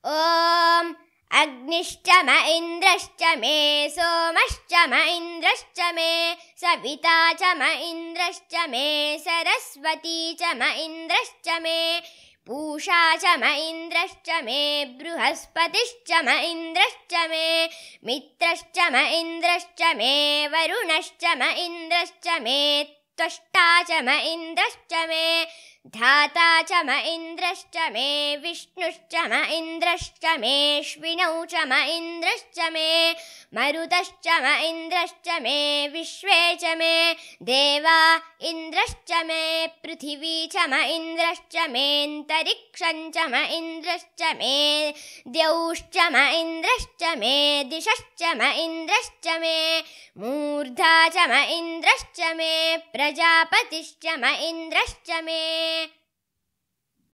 ॐ अग्निश्च म इन्द्रश्च मे सोमश्च म इन्द्रश्च मे सविता च म इन्द्रश्च मे सरस्वती च म इन्द्रश्च मे पूषा च म इन्द्रश्च मे बृहस्पतिश्च म इन्द्रश्च मे मित्रश्च म इन्द्रश्च मे वरुणश्च म इन्द्रश्च मे त्वष्टा च म इन्द्रश्च मे धाता च म इन्द्रश्च मे विष्णुश्च म इन्द्रश्च मेऽश्विनौ च म इन्द्रश्च मे मरुतश्च म इन्द्रश्च मे विश्वे च मे देवा इन्द्रश्च मे पृथिवी च म इन्द्रश्च मेऽन्तरिक्षं च म इन्द्रश्च मे द्यौश्च म इन्द्रश्च मे दिशश्च म इन्द्रश्च मे मूर्धा च म इन्द्रश्च मे प्रजापतिश्च म इन्द्रश्च मे।